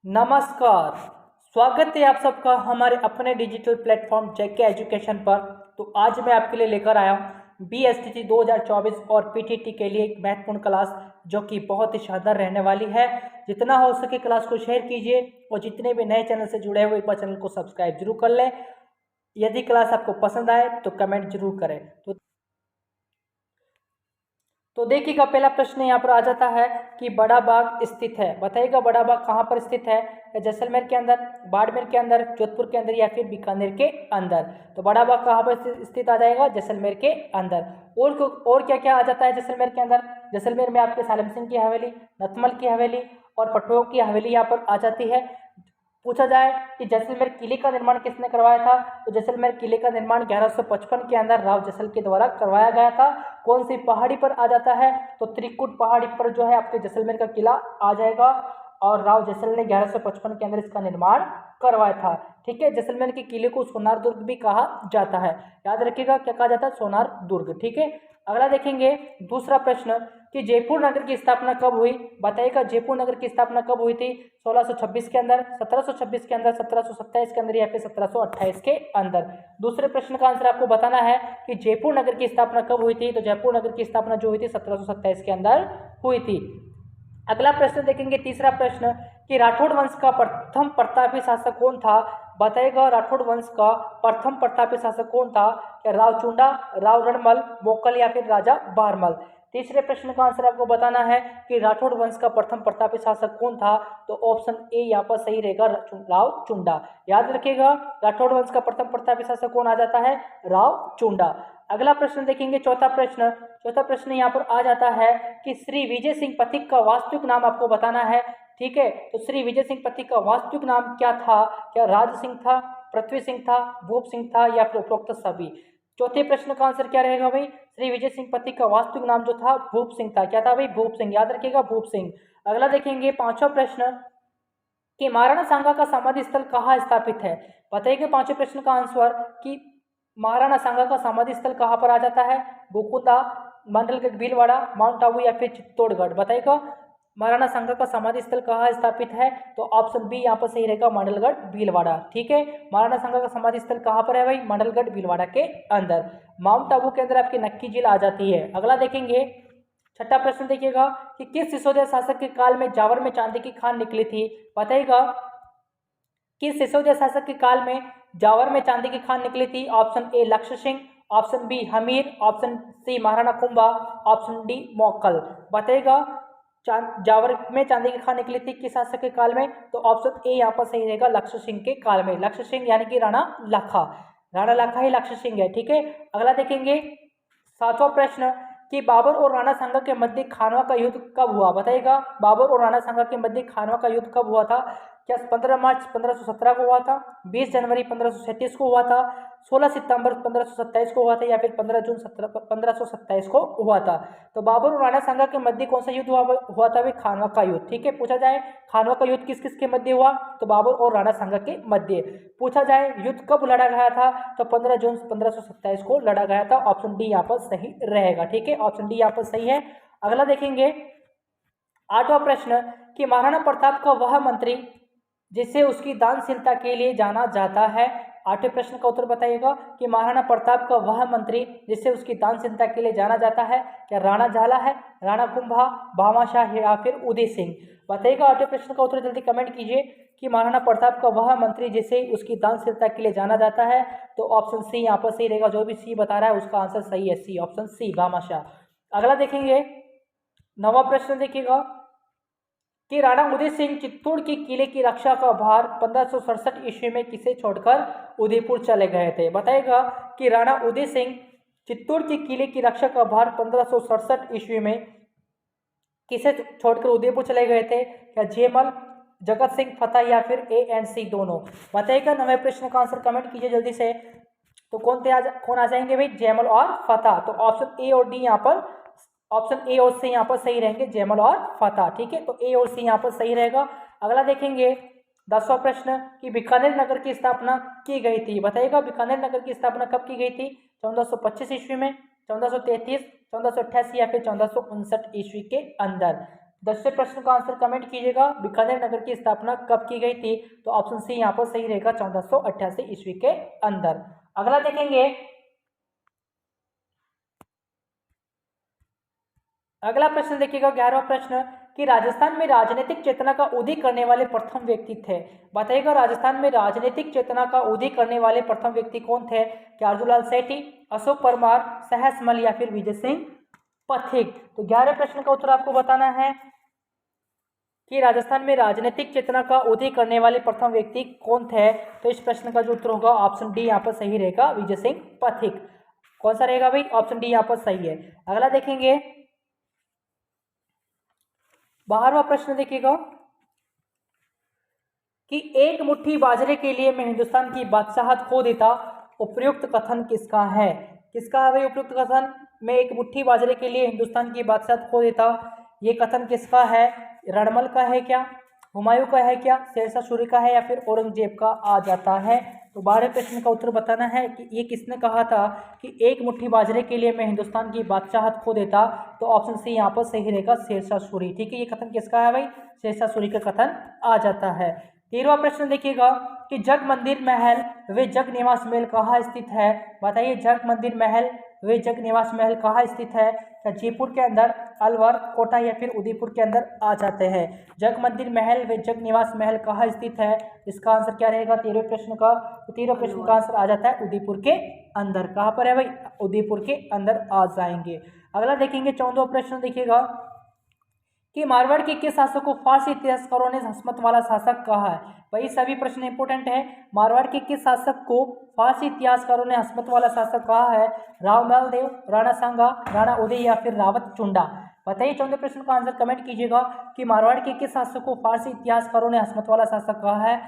नमस्कार। स्वागत है आप सबका हमारे अपने डिजिटल प्लेटफॉर्म जेके एजुकेशन पर। तो आज मैं आपके लिए लेकर आया हूँ बीएसटीसी 2024 और पीटीटी के लिए एक महत्वपूर्ण क्लास जो कि बहुत ही शानदार रहने वाली है। जितना हो सके क्लास को शेयर कीजिए और जितने भी नए चैनल से जुड़े हुए एक बार चैनल को सब्सक्राइब जरूर कर लें। यदि क्लास आपको पसंद आए तो कमेंट जरूर करें। तो देखिएगा, पहला प्रश्न यहाँ पर आ जाता है कि बड़ा बाग स्थित है। बताइएगा बड़ा बाग कहाँ पर स्थित है? जैसलमेर के अंदर, बाड़मेर के अंदर, जोधपुर के अंदर या फिर बीकानेर के अंदर। तो बड़ा बाग कहाँ पर स्थित आ जाएगा? जैसलमेर के अंदर। और क्या क्या आ जाता है जैसलमेर के अंदर? जैसलमेर में आपके सालिम सिंह की हवेली, नथमल की हवेली और पटोह की हवेली यहाँ पर आ जाती है। पूछा जाए कि जैसलमेर किले का निर्माण किसने करवाया था? तो जैसलमेर किले का निर्माण 1155 के अंदर राव जैसल के द्वारा करवाया गया था। कौन सी पहाड़ी पर आ जाता है? तो त्रिकुट पहाड़ी पर जो है आपके जैसलमेर का किला आ जाएगा और राव जैसल ने 1155 के अंदर इसका निर्माण करवाया था। ठीक है, जैसलमेर के किले को सोनार दुर्ग भी कहा जाता है। याद रखिएगा क्या कहा जाता है? सोनार दुर्ग। ठीक है, अगला देखेंगे दूसरा प्रश्न कि जयपुर नगर की स्थापना कब हुई? बताइएगा जयपुर नगर की स्थापना कब हुई थी? 1626 के अंदर, 1726 के अंदर, 1727 के अंदर या फिर 1728 के अंदर। दूसरे प्रश्न का आंसर आपको बताना है कि जयपुर नगर की स्थापना कब हुई थी। तो जयपुर नगर की स्थापना जो हुई थी 1727 के अंदर हुई थी। अगला प्रश्न देखेंगे, तीसरा प्रश्न कि राठौड़ वंश का प्रथम प्रतापी शासक कौन था? बताइएगा राठौड़ वंश का प्रथम प्रतापी शासक कौन था? क्या राव चुंडा, राव रणमल, मोकल या फिर राजा बारमल? तीसरे प्रश्न का आंसर आपको बताना है कि राठौड़ वंश का प्रथम प्रतापी शासक कौन था? तो ऑप्शन ए यहाँ पर सही रहेगा, राव चुंडा। याद रखिएगा राठौड़ वंश का प्रथम प्रतापी शासक कौन आ जाता है? राव चुंडा। अगला प्रश्न देखेंगे, चौथा प्रश्न यहाँ पर आ जाता है कि श्री विजय सिंह पथिक का वास्तविक नाम आपको बताना है। ठीक है, तो श्री विजय सिंह पथिक का वास्तविक नाम क्या था? क्या राज सिंह था, पृथ्वी सिंह था, भूप सिंह था या फिर उपरोक्त सभी? चौथे प्रश्न का आंसर क्या रहेगा भाई? श्री विजय सिंह पथिक का वास्तविक नाम जो था भूप सिंह था। क्या था भाई? भूप सिंह। याद रखिएगा भूप सिंह। अगला देखेंगे पांचवा प्रश्न कि महाराणा सांगा का समाधि स्थल कहाँ स्थापित है? बताइए पांचवें प्रश्न का आंसर कि महाराणा सांगा का समाधि स्थल कहाँ पर आ जाता है? गोकुंदा, मंडलगढ़ भीलवाड़ा, माउंट आबू या फिर चित्तौड़गढ़? बताइएगा महाराणा सांगा का समाधि स्थल कहाँ स्थापित है? तो ऑप्शन बी यहाँ पर सही रहेगा, मंडलगढ़ भीलवाड़ा। ठीक है, महाराणा सांगा का समाधि स्थल कहाँ पर है भाई? मंडलगढ़ भीलवाड़ा के अंदर। माउंट आबू के अंदर आपकी नक्की झील आ जाती है। अगला देखेंगे, छठा प्रश्न देखिएगा कि किस सिसोदिया शासक के काल में जावर में चांदी की खान निकली थी? बताइएगा किस सिसोदिया शासक के काल में जावर में चांदी की खान निकली थी? Option A Lakshya Singh, option B Hammir, option C Maharana Kumbha, option D Mokal. बताइएगा जावर में चांदी की खान निकली थी किस शासक के काल में? तो ऑप्शन ए यहाँ पर सही रहेगा, लक्ष्य सिंह के काल में। लक्ष्य सिंह यानी कि राणा लाखा। राणा लाखा ही लक्ष्य सिंह है। ठीक है, अगला देखेंगे सातवां प्रश्न कि बाबर और राणा सांगा के मध्य खानवा का युद्ध कब हुआ? बताइएगा बाबर और राणा सांगा के मध्य खानवा का युद्ध कब हुआ था? क्या 15 मार्च 1517 को हुआ था, 20 जनवरी 1537 को हुआ था, 16 सितंबर 1527 को हुआ था या फिर 15 जून 1527 को हुआ था? तो बाबर और राणा सांगा के मध्य कौन सा युद्ध हुआ था? खानवा का युद्ध। ठीक है, पूछा जाए खानवा का युद्ध किस किस के मध्य हुआ? तो बाबर और राणा सांगा के मध्य। पूछा जाए युद्ध कब लड़ा गया था? तो 15 जून 1527 को लड़ा गया था। ऑप्शन डी यहाँ पर सही रहेगा। ठीक है, ऑप्शन डी यहाँ पर सही है। अगला देखेंगे आठवां प्रश्न कि महाराणा प्रताप का वह मंत्री जिसे उसकी दानशीलता के लिए जाना जाता है। आठवें प्रश्न का उत्तर बताइएगा कि महाराणा प्रताप का वह मंत्री जिसे उसकी दानशीलता के लिए जाना जाता है। क्या राणा झाला है, राणा कुंभा, भामाशाह या फिर उदय सिंह? बताइएगा आठवें प्रश्न का उत्तर जल्दी कमेंट कीजिए कि महाराणा प्रताप का वह मंत्री जिसे उसकी दानशीलता के लिए जाना जाता है। तो ऑप्शन सी यहाँ पर सही रहेगा। जो भी सी बता रहा है उसका आंसर सही है, सी, ऑप्शन सी, भामाशाह। अगला देखेंगे नवा प्रश्न देखिएगा कि राणा उदय सिंह चित्तौड़ के किले की रक्षा का भार 1567 ईस्वी में किसे छोड़कर उदयपुर चले गए थे? बताएगा कि राणा उदय सिंह चित्तौड़ के किले की रक्षा का भार 1567 ईस्वी में किसे छोड़कर उदयपुर चले गए थे? क्या जयमल, जगत सिंह फतेह या फिर ए एंड सी दोनों? बताइएगा नवे प्रश्न का आंसर कमेंट कीजिए जल्दी से। तो कौन आ जाएंगे भाई? जयमल और फतेह। तो ऑप्शन ए और डी यहाँ पर, ऑप्शन ए और सी यहाँ पर सही रहेंगे, जयमल और फतेह। ठीक है, तो ए और सी यहाँ पर सही रहेगा। अगला देखेंगे 10वां प्रश्न कि बीकानेर नगर की स्थापना की गई थी। बताइएगा बीकानेर नगर की स्थापना कब की गई थी? 1425 ईस्वी में, 1433, 1488 या फिर 1459 ईस्वी के अंदर? 10वें प्रश्न का आंसर कमेंट कीजिएगा। बीकानेर नगर की स्थापना कब की गई थी? तो ऑप्शन सी यहाँ पर सही रहेगा, 1488 ईस्वी के अंदर। अगला देखेंगे, अगला प्रश्न देखिएगा 11वां प्रश्न कि राजस्थान में राजनीतिक चेतना का उदय करने वाले प्रथम व्यक्ति थे। बताइएगा राजस्थान में राजनीतिक चेतना का उदय करने वाले प्रथम व्यक्ति कौन थे? क्या अर्जुलाल सेठी, अशोक परमार, सहसमल या फिर विजय सिंह पथिक? तो 11वें प्रश्न का उत्तर आपको बताना है कि राजस्थान में राजनीतिक चेतना का उदय करने वाले प्रथम व्यक्ति कौन थे। तो इस प्रश्न का जो उत्तर होगा ऑप्शन डी यहाँ पर सही रहेगा, विजय सिंह पथिक। कौन सा रहेगा भाई? ऑप्शन डी यहाँ पर सही है। अगला देखेंगे 12वां प्रश्न देखिएगा कि एक मुट्ठी बाजरे के लिए मैं हिंदुस्तान की बादशाहत खो देता, उपयुक्त कथन किसका है? किसका है भाई उपयुक्त कथन? मैं एक मुट्ठी बाजरे के लिए हिंदुस्तान की बादशाहत खो देता, ये कथन किसका है? रणमल का है क्या, हुमायूं का है क्या, शेरशाह सूरी का है या फिर औरंगजेब का आ जाता है? तो 12वें प्रश्न का उत्तर बताना है कि ये किसने कहा था कि एक मुट्ठी बाजरे के लिए मैं हिंदुस्तान की बादशाहत खो देता। तो ऑप्शन सी यहाँ पर सही रहेगा, शेरशाह सूरी। ठीक है, ये कथन किसका है भाई? शेरशाह सूरी का कथन आ जाता है। 13वां प्रश्न देखिएगा कि जग मंदिर महल वे जग निवास महल कहाँ स्थित है? बताइए जग मंदिर महल वे जग निवास महल कहाँ स्थित है? क्या जयपुर के अंदर, अलवर, कोटा या फिर उदयपुर के अंदर आ जाते हैं? जग मंदिर महल वे जग निवास महल कहाँ स्थित है? इसका आंसर क्या रहेगा 13वें प्रश्न का? तो 13वें प्रश्न का आंसर आ जाता है उदयपुर के अंदर। कहाँ पर है भाई? उदयपुर के अंदर आ जाएंगे। अगला देखेंगे 14वां प्रश्न देखिएगा कि मारवाड़ के किस शासक को फारसी इतिहासकारों ने हस्मत वाला शासक कहा है? भाई सभी प्रश्न इंपोर्टेंट है। मारवाड़ के किस शासक को फारसी इतिहासकारों ने हस्मत वाला शासक कहा है? राव मालदेव, राणा सांगा, राणा उदय या फिर रावत चुंडा? बताइए 14वें प्रश्न का आंसर कमेंट कीजिएगा कि मारवाड़ के किस शासक को फारसी इतिहासकारों ने हस्मत वाला शासक कहा है?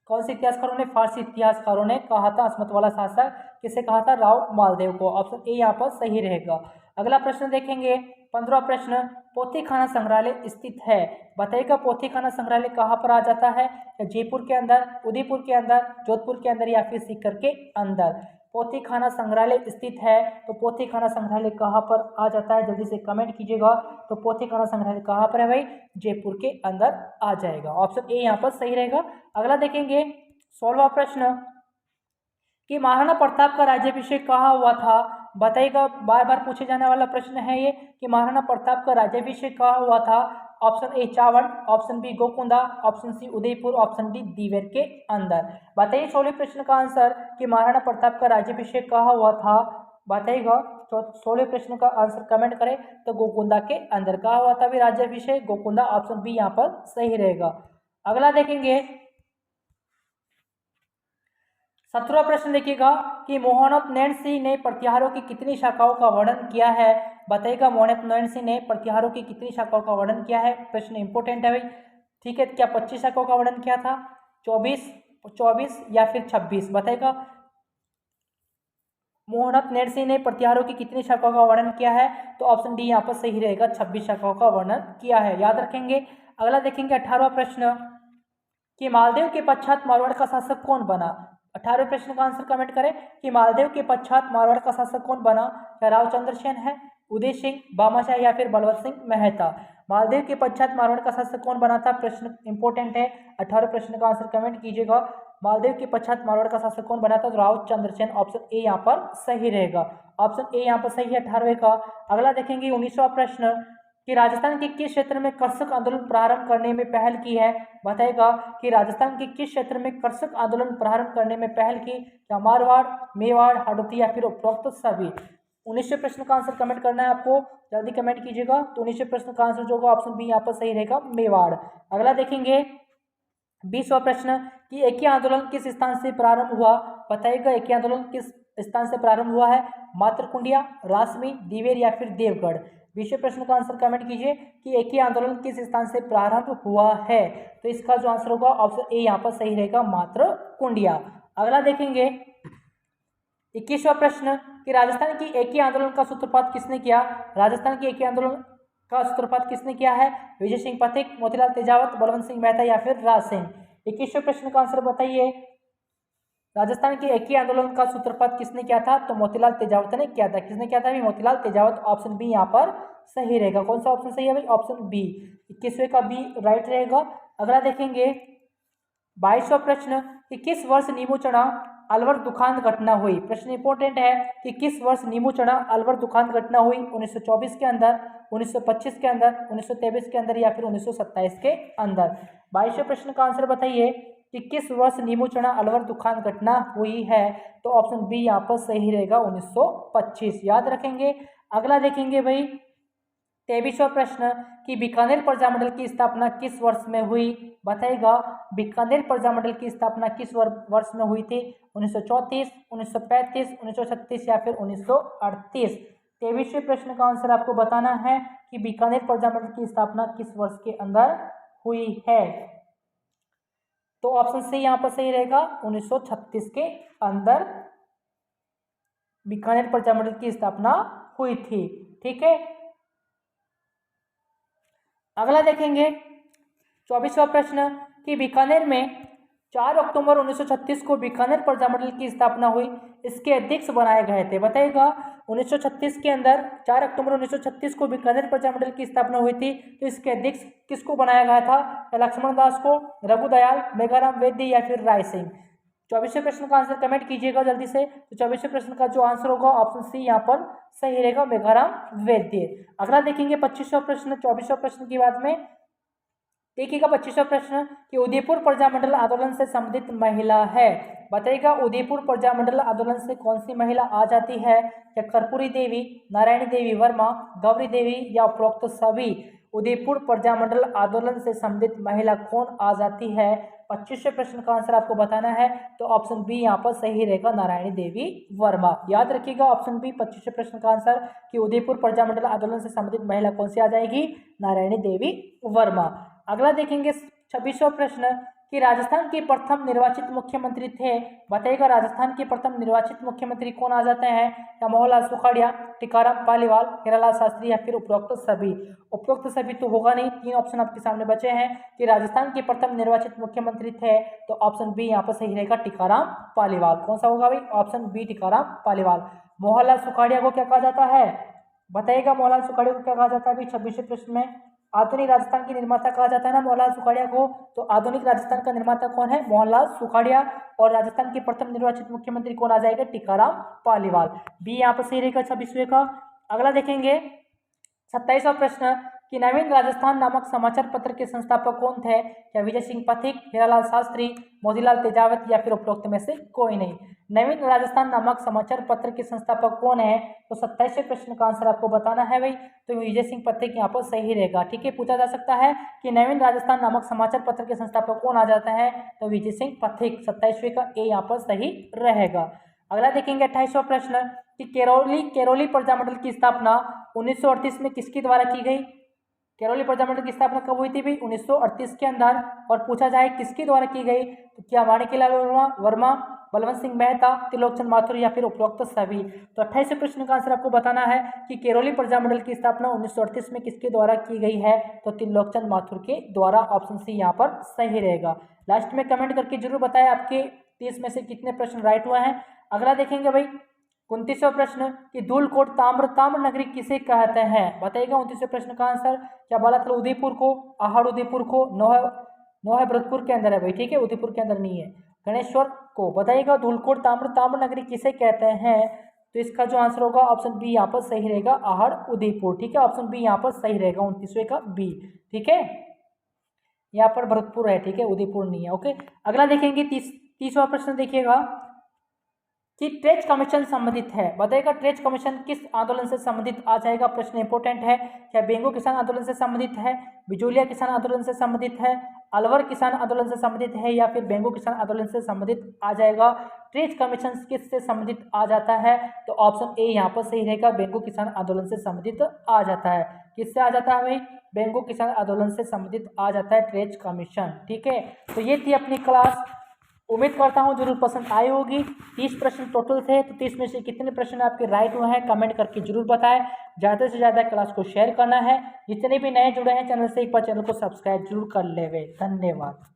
कौन से इतिहासकारों ने? फारसी इतिहासकारों ने कहा था हस्मत वाला शासक। किसे कहा था? राव मालदेव को। ऑप्शन ए यहाँ पर सही रहेगा। अगला प्रश्न देखेंगे 15वां प्रश्न, पोथी खाना संग्रहालय स्थित है। बताइएगा पोथी खाना संग्रहालय कहाँ पर आ जाता है? जयपुर के अंदर, उदयपुर के अंदर, जोधपुर के अंदर या फिर सीकर के अंदर? पोथी खाना संग्रहालय स्थित है, तो पोथी खाना संग्रहालय कहाँ पर आ जाता है? जल्दी से कमेंट कीजिएगा। तो पोथी खाना संग्रहालय कहाँ पर है भाई? जयपुर के अंदर आ जाएगा। ऑप्शन ए यहाँ पर सही रहेगा। अगला देखेंगे 16वां प्रश्न कि महाराणा प्रताप का राज्याभिषेक कहाँ हुआ था? बताइएगा, बार बार पूछे जाने वाला प्रश्न है ये कि महाराणा प्रताप का राज्याभिषेक कहाँ हुआ था? Option A Chavad, option B Gogunda, option C Udaipur, option D Dewair के अंदर? बताइए 16वें प्रश्न का आंसर कि महाराणा प्रताप का राज्याभिषेक कहाँ हुआ था? बताइएगा 16वें प्रश्न का आंसर कमेंट करें। तो गोकुंदा के अंदर। कहाँ हुआ था भी राज्याभिषेक? गोकुंदा। ऑप्शन बी यहाँ पर सही रहेगा। अगला देखेंगे 17वां प्रश्न देखिएगा कि मोहनत नैन सिंह ने प्रत्याहारों की कितनी शाखाओं का वर्णन किया है? बताइएगा मोहनत नैन सिंह ने प्रत्याहारों की कितनी शाखाओं का वर्णन किया है? प्रश्न इंपोर्टेंट है भाई। ठीक है, क्या 25 शाखाओं का वर्णन किया था? 24 या फिर 26? बताइएगा मोहनत नैन सिंह ने प्रत्याहारों की कितनी शाखाओं का वर्णन किया है? तो ऑप्शन डी यहाँ पर सही रहेगा, 26 शाखाओं का वर्णन किया है, याद रखेंगे। अगला देखेंगे 18वां प्रश्न कि मालदेव के पश्चात मारवाड़ का शासक कौन बना? 18वें प्रश्न का आंसर कमेंट करें कि मालदेव के पश्चात मारवाड़ का शासक कौन बना? क्या राव चंद्रसेन है, उदय सिंह, बामाशाह या फिर बलवंत सिंह मेहता? मालदेव के पश्चात मारवाड़ का शासक कौन बना था? प्रश्न इंपोर्टेंट है। 18वें प्रश्न का आंसर कमेंट कीजिएगा। मालदेव के पश्चात मारवाड़ का शासक कौन बना था? तो राव चंद्रसेन। ऑप्शन ए यहाँ पर सही रहेगा। ऑप्शन ए यहाँ पर सही है 18वें का। अगला देखेंगे 19वां प्रश्न कि राजस्थान के किस क्षेत्र में कृषक आंदोलन प्रारंभ करने में पहल की है? बताएगा कि राजस्थान के किस क्षेत्र में कृषक आंदोलन प्रारंभ करने में पहल की? क्या मारवाड़, मेवाड़, हाड़ौती या फिर उपरोक्त सभी? 19वें प्रश्न का आंसर कमेंट करना है आपको, जल्दी कमेंट कीजिएगा। तो 19वें प्रश्न का आंसर जो होगा ऑप्शन बी यहाँ पर सही रहेगा, मेवाड़। अगला देखेंगे 20वां प्रश्न कि एकी आंदोलन किस स्थान से प्रारंभ हुआ? बताइएगा एकी आंदोलन किस स्थान से प्रारंभ हुआ है? मातरकुंडिया, रासमी, दीवेर या फिर देवगढ़? 20वें प्रश्न का आंसर कमेंट कीजिए कि एकी आंदोलन किस स्थान से प्रारंभ हुआ है? तो इसका जो आंसर होगा ऑप्शन ए यहाँ पर सही रहेगा, मातरकुंडिया। अगला देखेंगे 21वां प्रश्न कि राजस्थान की एकी आंदोलन का सूत्रपात किसने किया? राजस्थान की एकी आंदोलन का सूत्रपात किसने किया है? विजय सिंह पथिक, मोतीलाल तेजावत, बलवंत सिंह मेहता या फिर राज सिंह? 21वें प्रश्न का आंसर बताइए। राजस्थान के एक ही आंदोलन का सूत्रपात किसने किया था? तो मोतीलाल तेजावत ने किया था। किसने किया था भाई? मोतीलाल तेजावत। ऑप्शन बी यहाँ पर सही रहेगा। कौन सा ऑप्शन सही है भाई? ऑप्शन बी, 21वें का बी राइट रहेगा। अगला देखेंगे 22वां प्रश्न कि किस वर्ष नींबू चढ़ा अलवर दुखांत घटना हुई? प्रश्न इंपॉर्टेंट है कि किस वर्ष नींबू चढ़ा अलवर दुखांत घटना हुई? 1924 के अंदर, 1925 के अंदर, 1923 के अंदर या फिर 1927 के अंदर? 22वें प्रश्न का आंसर बताइए कि किस वर्ष नींबू चढ़ा अलवर दुखांत घटना हुई है? तो ऑप्शन बी यहाँ पर सही रहेगा, 1925। याद रखेंगे। अगला देखेंगे भाई 23वां प्रश्न कि बीकानेर प्रजामंडल की स्थापना किस वर्ष में हुई? बताइएगा। बीकानेर प्रजामंडल की स्थापना किस वर्ष में हुई थी? 1934, 1935, 1936 या फिर 1938? 23वें प्रश्न का आंसर आपको बताना है कि बीकानेर प्रजामंडल की स्थापना किस वर्ष के अंदर हुई है? तो ऑप्शन सी यहाँ पर सही रहेगा, 1936 के अंदर बीकानेर प्रजामंडल की स्थापना हुई थी। ठीक है। अगला देखेंगे 24वां प्रश्न कि बीकानेर में 4 अक्टूबर 1936 को बीकानेर प्रजामंडल की स्थापना हुई, इसके अध्यक्ष बनाए गए थे। बताइएगा। 1936 के अंदर 4 अक्टूबर 1936 को बीकानेर प्रजामंडल की स्थापना हुई थी, तो इसके अध्यक्ष किसको बनाया गया था? लक्ष्मण दास को, रघुदयाल, मेघाराम वैद्य या फिर राय सिंह? 24वें प्रश्न का आंसर कमेंट कीजिएगा जल्दी से। तो 24वें प्रश्न का जो आंसर होगा ऑप्शन सी यहाँ पर सही रहेगा, मेघाराम वैद्य। अगला देखेंगे 25वां प्रश्न। 24वां प्रश्न की बात में देखिएगा 25वां प्रश्न कि उदयपुर प्रजामंडल आंदोलन से संबंधित महिला है। बताइएगा। उदयपुर प्रजामंडल आंदोलन से कौन सी महिला आ जाती है? क्या कर्पूरी देवी, नारायणी देवी वर्मा, गौरी देवी या उपरोक्त सभी? उदयपुर प्रजामंडल आंदोलन से संबंधित महिला कौन आ जाती है? 25वें प्रश्न का आंसर आपको बताना है। तो ऑप्शन बी यहाँ पर सही रहेगा, नारायणी देवी वर्मा। याद रखिएगा ऑप्शन बी 25वें प्रश्न का आंसर कि उदयपुर प्रजामंडल आंदोलन से संबंधित महिला कौन सी आ जाएगी? नारायणी देवी वर्मा। अगला देखेंगे 26वां प्रश्न कि राजस्थान के प्रथम निर्वाचित मुख्यमंत्री थे। बताइएगा। राजस्थान के प्रथम निर्वाचित मुख्यमंत्री कौन आ जाते हैं? या मोहनलाल सुखाड़िया, टीकाराम पालीवाल, हीरालाल शास्त्री या फिर उपरोक्त सभी? उपरोक्त सभी तो होगा नहीं। 3 ऑप्शन आपके सामने बचे हैं कि राजस्थान के प्रथम निर्वाचित मुख्यमंत्री थे, तो ऑप्शन बी यहाँ पर सही रहेगा, टीकाराम पालीवाल। कौन सा होगा भाई? Option B, Tikaram Paliwal. मोहनलाल सुखाड़िया को क्या कहा जाता है? बताइएगा। मोहनलाल सुखाड़िया को क्या कहा जाता है भाई? 26वें प्रश्न में आधुनिक राजस्थान के निर्माता कहा जाता है ना मोहनलाल सुखाड़िया को। तो आधुनिक राजस्थान का निर्माता कौन है? मोहनलाल सुखाड़िया। और राजस्थान के प्रथम निर्वाचित मुख्यमंत्री कौन आ जाएगा? टीकाराम पालीवाल। बी यहाँ पर सही रहेगा 26वें का। अगला देखेंगे 27वां प्रश्न कि नवीन राजस्थान नामक समाचार पत्र के संस्थापक कौन थे? क्या विजय सिंह पथिक, हीरालाल शास्त्री, मोतीलाल तेजावत या फिर उपरोक्त में से कोई नहीं? नवीन राजस्थान नामक समाचार पत्र के संस्थापक कौन है? तो 27वें प्रश्न का आंसर आपको बताना है भाई। तो विजय सिंह पथिक यहाँ पर सही रहेगा। ठीक है। पूछा जा सकता है कि नवीन राजस्थान नामक समाचार पत्र के संस्थापक कौन आ जाता है? तो विजय सिंह पथिक। 27वें का ए यहाँ पर सही रहेगा। अगला देखेंगे 28वां प्रश्न कि केरोली प्रजामंडल की स्थापना 1938 में किसके द्वारा की गई? केरोली प्रजामंडल की स्थापना कब हुई थी भाई? 1938 के अंदर। और पूछा जाए किसके द्वारा की गई, तो क्या माणिक्यलाल वर्मा, बलवंत सिंह मेहता, त्रिलोकचंद माथुर या फिर उपरोक्त सभी? तो 28वें प्रश्न का आंसर आपको बताना है कि केरोली प्रजामंडल की स्थापना 1938 में किसके द्वारा की गई है? तो त्रिलोकचंद माथुर के द्वारा। ऑप्शन सी यहाँ पर सही रहेगा। लास्ट में कमेंट करके जरूर बताएं आपके 30 में से कितने प्रश्न राइट हुए हैं। अगला देखेंगे भाई 29वां प्रश्न कि धूलकोट ताम्र नगरी किसे कहते हैं? बताइएगा 29वें प्रश्न का आंसर। क्या बालाथल उदयपुर को, आहड़ उदयपुर को, नोहे भरतपुर के अंदर है भाई। ठीक है। उदयपुर के अंदर नहीं है। गणेश्वर को। बताइएगा धूलकोट ताम्र नगरी किसे कहते हैं? तो इसका जो आंसर होगा ऑप्शन बी यहाँ पर सही रहेगा, आहड़ उदयपुर। ठीक है। ऑप्शन बी यहाँ पर सही रहेगा, 29वें का बी। ठीक है। यहाँ पर भरतपुर है। ठीक है। उदयपुर नहीं है। ओके। अगला देखेंगे 30वां प्रश्न देखिएगा कि ट्रेच कमीशन संबंधित है। बताइएगा ट्रेच कमीशन किस आंदोलन से संबंधित आ जाएगा? प्रश्न इंपोर्टेंट है। क्या बेंगो किसान आंदोलन से संबंधित है, बिजोलिया किसान आंदोलन से संबंधित है, अलवर किसान आंदोलन से संबंधित है या फिर बेंगो किसान आंदोलन से संबंधित आ जाएगा? ट्रेच कमीशन किस से संबंधित आ जाता है? तो ऑप्शन ए यहाँ पर सही रहेगा, बेंगो किसान आंदोलन से संबंधित आ जाता है। किससे आ जाता है भाई? बेंगो किसान आंदोलन से संबंधित आ जाता है ट्रेच कमीशन। ठीक है। तो ये थी अपनी क्लास। उम्मीद करता हूँ जरूर पसंद आई होगी। 30 प्रश्न टोटल थे, तो 30 में से कितने प्रश्न आपके राइट हुए हैं कमेंट करके जरूर बताएं। ज़्यादा से ज़्यादा क्लास को शेयर करना है। जितने भी नए जुड़े हैं चैनल से एक बार चैनल को सब्सक्राइब जरूर कर लेवे। धन्यवाद।